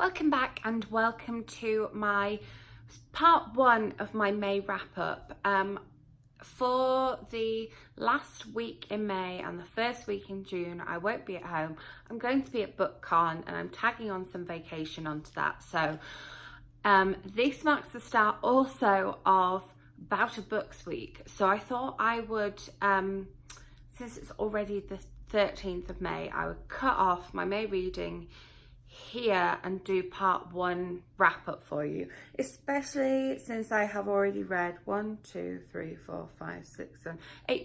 Welcome back and welcome to my part one of my May wrap up. For the last week in May and the first week in June, I won't be at home. I'm going to be at BookCon and I'm tagging on some vacation onto that. So this marks the start also of About a Books week. So I thought I would, since it's already the 13th of May, I would cut off my May reading here and do part one wrap up for you, especially since I have already read 8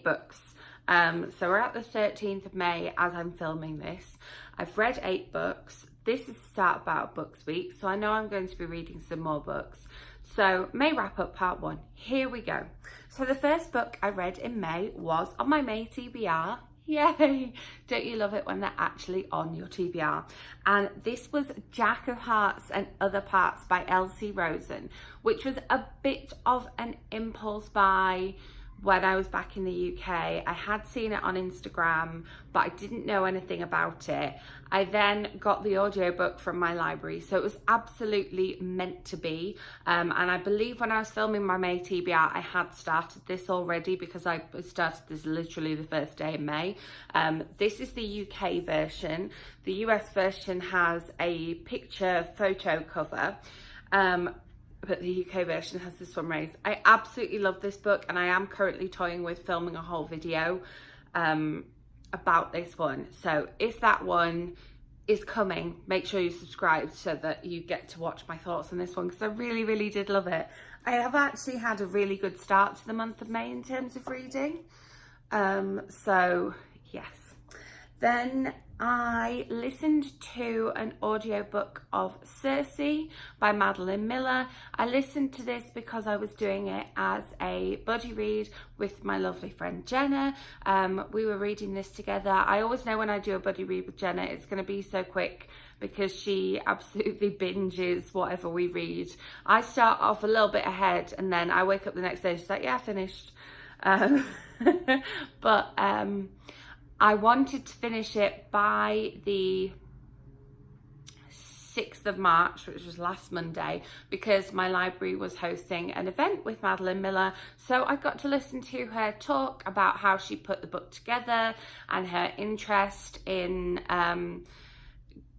books. So we're at the 13th of May as I'm filming this. I've read 8 books. This is the start About Books week, so I know I'm going to be reading some more books. So May wrap up part one, here we go. So the first book I read in May was on my May TBR. Yay! Don't you love it when they're actually on your TBR? And this was Jack of Hearts and Other Parts by Elsie Rosen, which was a bit of an impulse buy when I was back in the UK. I had seen it on Instagram, but I didn't know anything about it. I then got the audiobook from my library, so it was absolutely meant to be. And I believe when I was filming my May TBR, I had started this already because I started this literally the first day in May. This is the UK version. The US version has a picture photo cover. But the UK version has this one raised. I absolutely love this book and I am currently toying with filming a whole video about this one. So if that one is coming, make sure you subscribe so that you get to watch my thoughts on this one, because I really, really did love it. I have actually had a really good start to the month of May in terms of reading. So yes. Then I listened to an audiobook of Circe by Madeline Miller. I listened to this because I was doing it as a buddy read with my lovely friend Jenna. We were reading this together. I always know when I do a buddy read with Jenna, it's going to be so quick because she absolutely binges whatever we read. I start off a little bit ahead and then I wake up the next day and she's like, yeah, finished. But I wanted to finish it by the 6th of March, which was last Monday, because my library was hosting an event with Madeline Miller. So I got to listen to her talk about how she put the book together and her interest in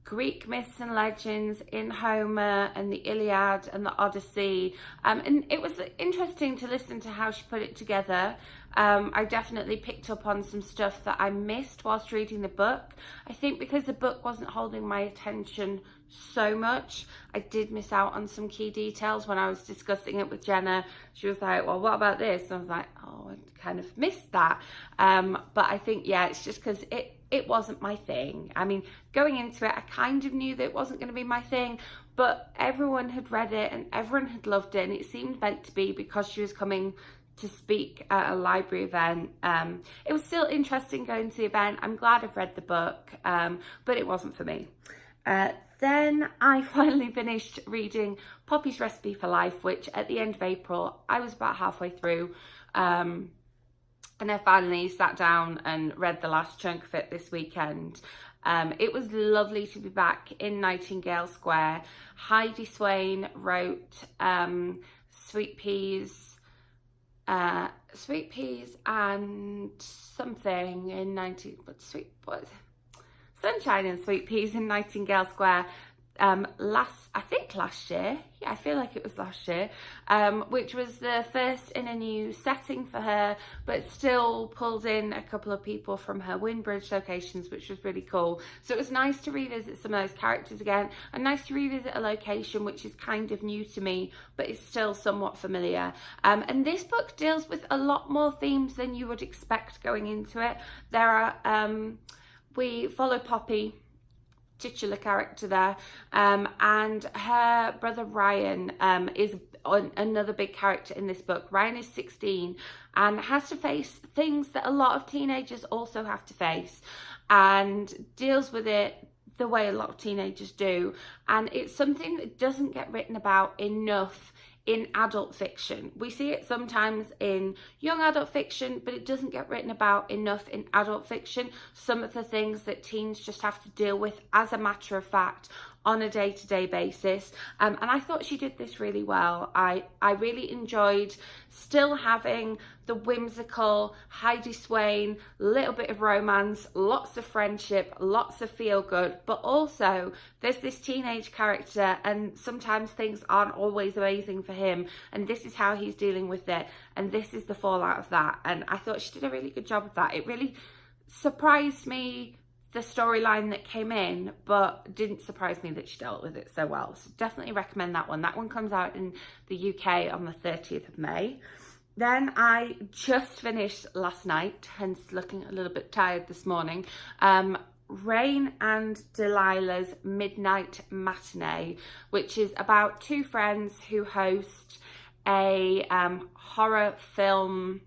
Greek myths and legends, in Homer and the Iliad and the Odyssey. And it was interesting to listen to how she put it together. I definitely picked up on some stuff that I missed whilst reading the book. I think because the book wasn't holding my attention so much, I did miss out on some key details. When I was discussing it with Jenna, she was like, well, what about this? And I was like, oh, I kind of missed that. But I think, yeah, it's just because it wasn't my thing. I mean, going into it, I kind of knew that it wasn't going to be my thing, but everyone had read it and everyone had loved it, and it seemed meant to be because she was coming to speak at a library event. It was still interesting going to the event. I'm glad I've read the book, but it wasn't for me. Then I finally finished reading Poppy's Recipe for Life, which at the end of April, I was about halfway through. And I finally sat down and read the last chunk of it this weekend. It was lovely to be back in Nightingale Square. Heidi Swain wrote Sweet Peas and something in Sunshine and Sweet Peas in Nightingale Square last year. Yeah, I feel like it was last year, which was the first in a new setting for her, but still pulled in a couple of people from her Windbridge locations, which was really cool. So it was nice to revisit some of those characters again, and nice to revisit a location which is kind of new to me, but is still somewhat familiar. And this book deals with a lot more themes than you would expect going into it. There are, we follow Poppy, titular character there, and her brother Rayne is another big character in this book. Rayne is 16 and has to face things that a lot of teenagers also have to face, and deals with it the way a lot of teenagers do. And it's something that doesn't get written about enough in adult fiction. We see it sometimes in young adult fiction, but it doesn't get written about enough in adult fiction. Some of the things that teens just have to deal with as a matter of fact on a day-to-day basis. And I thought she did this really well. I really enjoyed still having the whimsical Heidi Swain, little bit of romance, lots of friendship, lots of feel good, but also there's this teenage character and sometimes things aren't always amazing for him, and this is how he's dealing with it, and this is the fallout of that. And I thought she did a really good job of that. It really surprised me, the storyline that came in, but didn't surprise me that she dealt with it so well. So definitely recommend that one. That one comes out in the UK on the 30th of May. Then I just finished last night, hence looking a little bit tired this morning, Rayne and Delilah's Midnite Matinee, which is about two friends who host a horror film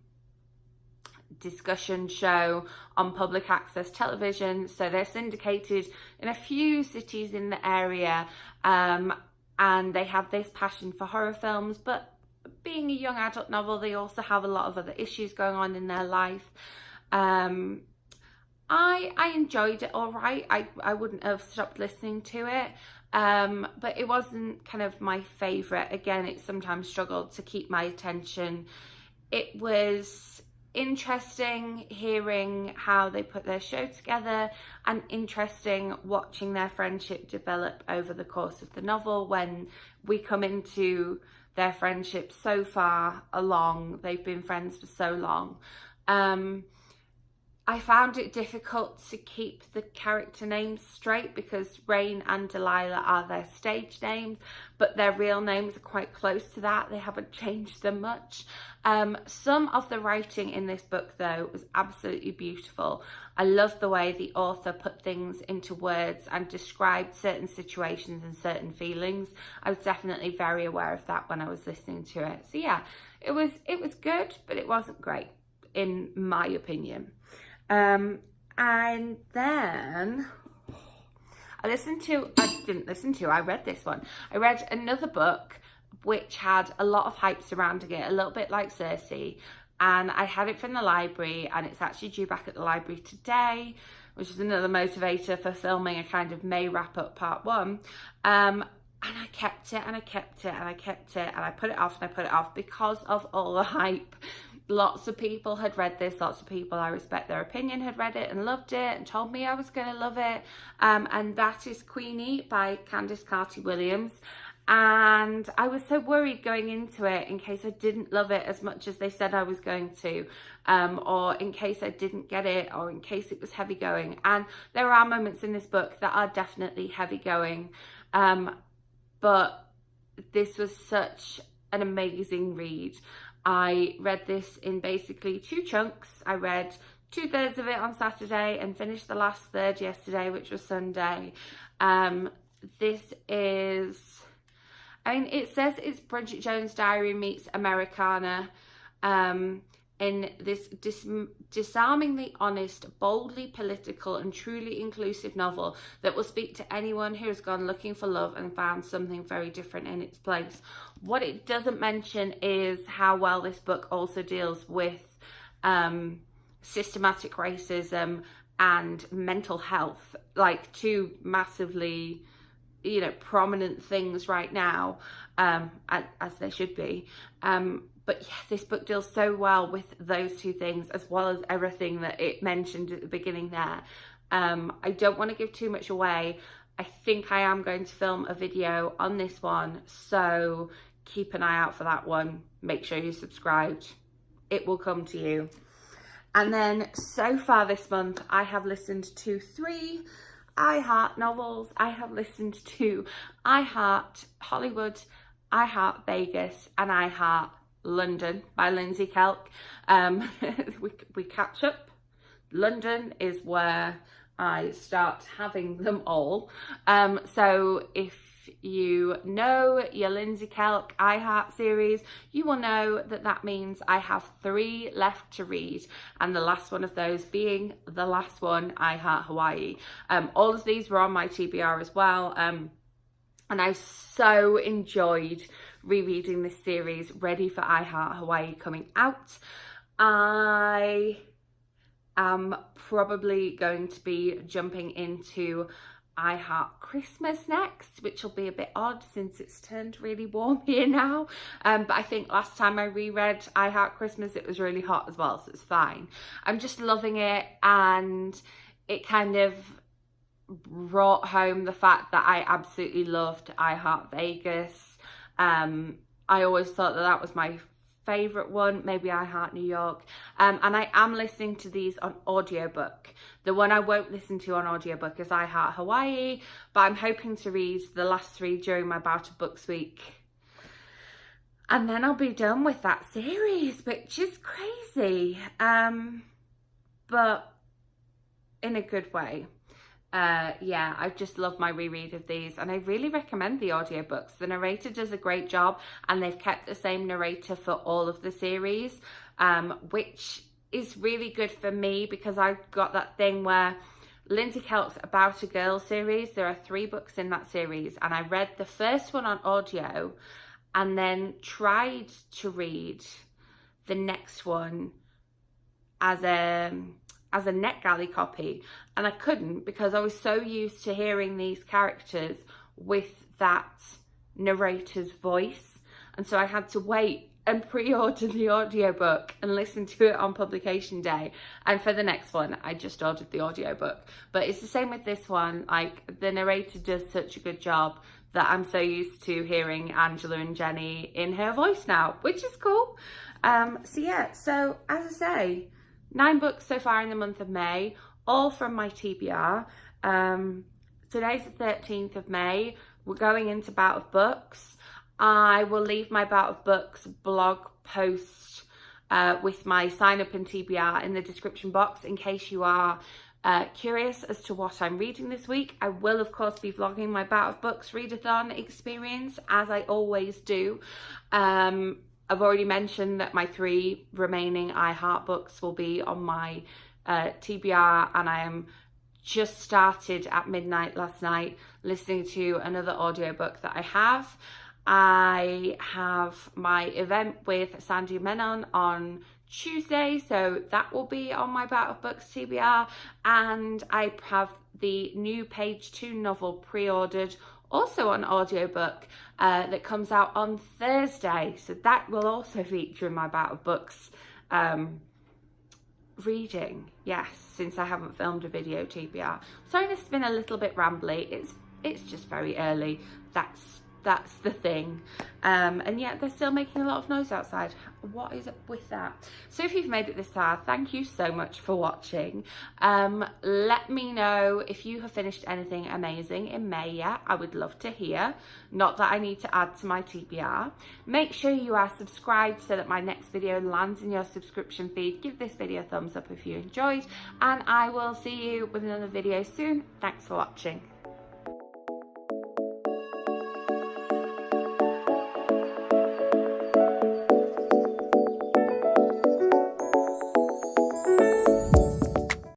discussion show on public access television. So they're syndicated in a few cities in the area, and they have this passion for horror films, but being a young adult novel, they also have a lot of other issues going on in their life. I enjoyed it all right. I wouldn't have stopped listening to it, but it wasn't kind of my favourite. Again, it sometimes struggled to keep my attention. It was interesting hearing how they put their show together, and interesting watching their friendship develop over the course of the novel when we come into their friendship so far along. They've been friends for so long. I found it difficult to keep the character names straight because Rayne and Delilah are their stage names, but their real names are quite close to that. They haven't changed them much. Some of the writing in this book, though, was absolutely beautiful. I love the way the author put things into words and described certain situations and certain feelings. I was definitely very aware of that when I was listening to it. So yeah, it was good, but it wasn't great, in my opinion. And then I read this one. I read another book which had a lot of hype surrounding it, a little bit like Circe, and I had it from the library, and it's actually due back at the library today, which is another motivator for filming a kind of May wrap up part 1. And I kept it and I kept it and I kept it, and I put it off and I put it off because of all the hype. Lots of people had read this, lots of people I respect their opinion had read it and loved it and told me I was going to love it. And that is Queenie by Candice Carty Williams. And I was so worried going into it in case I didn't love it as much as they said I was going to, or in case I didn't get it, or in case it was heavy going. And there are moments in this book that are definitely heavy going, but this was such an amazing read. I read this in basically 2 chunks. I read 2/3 of it on Saturday and finished the last third yesterday, which was Sunday. This is, I mean, it says it's Bridget Jones' Diary meets Americana, in this disarmingly honest, boldly political and truly inclusive novel that will speak to anyone who has gone looking for love and found something very different in its place. What it doesn't mention is how well this book also deals with systematic racism and mental health, like 2 massively, you know, prominent things right now, as there should be. But yeah, this book deals so well with those 2 things, as well as everything that it mentioned at the beginning there. I don't want to give too much away. I think I am going to film a video on this one, so keep an eye out for that one. Make sure you're subscribed. It will come to you. And then so far this month, I have listened to 3 iHeart novels. I have listened to iHeart Hollywood, iHeart Vegas, and iHeart London by Lindsey Kelk. We catch up. London is where I start having them all. So if you know your Lindsey Kelk iHeart series, you will know that that means I have 3 left to read, and the last one of those being the last one, iHeart Hawaii. All of these were on my TBR as well, and I so enjoyed rereading this series, ready for iHeart Hawaii coming out. I am probably going to be jumping into I Heart Christmas next, which will be a bit odd since it's turned really warm here now. But I think last time I reread I Heart Christmas, it was really hot as well, so it's fine. I'm just loving it, and it kind of brought home the fact that I absolutely loved I Heart Vegas. I always thought that that was my favourite one, maybe I Heart New York, and I am listening to these on audiobook. The one I won't listen to on audiobook is I Heart Hawaii, but I'm hoping to read the last 3 during my bout of books week, and then I'll be done with that series, which is crazy, but in a good way. Yeah, I just love my reread of these, and I really recommend the audiobooks. The narrator does a great job, and they've kept the same narrator for all of the series, which is really good for me, because I've got that thing where Lindsey Kelk's About a Girl series, there are 3 books in that series, and I read the first one on audio and then tried to read the next one as a NetGalley copy, and I couldn't, because I was so used to hearing these characters with that narrator's voice, and so I had to wait and pre-order the audiobook and listen to it on publication day. And for the next one, I just ordered the audiobook. But it's the same with this one. Like, the narrator does such a good job that I'm so used to hearing Angela and Jenny in her voice now, which is cool. So yeah, so as I say, 9 books so far in the month of May, all from my TBR. Today's the 13th of May. We're going into Bout of Books. I will leave my Bout of Books blog post with my sign up and TBR in the description box in case you are curious as to what I'm reading this week. I will, of course, be vlogging my Bout of Books readathon experience, as I always do. I've already mentioned that my 3 remaining I Heart books will be on my TBR, and I am just started at midnight last night listening to another audiobook that I have. I have my event with Sandy Menon on Tuesday, so that will be on my Bout of Books TBR, and I have the new Page 2 novel pre-ordered, also on audiobook, that comes out on Thursday, so that will also feature in my Bout of Books reading, yes, since I haven't filmed a video TBR. Sorry, this has been a little bit rambly. It's just very early. That's the thing, and yet they're still making a lot of noise outside. What is up with that? So if you've made it this far, thank you so much for watching. Let me know if you have finished anything amazing in May yet. I would love to hear. Not that I need to add to my TBR. Make sure you are subscribed so that my next video lands in your subscription feed. Give this video a thumbs up if you enjoyed, and I will see you with another video soon. Thanks for watching.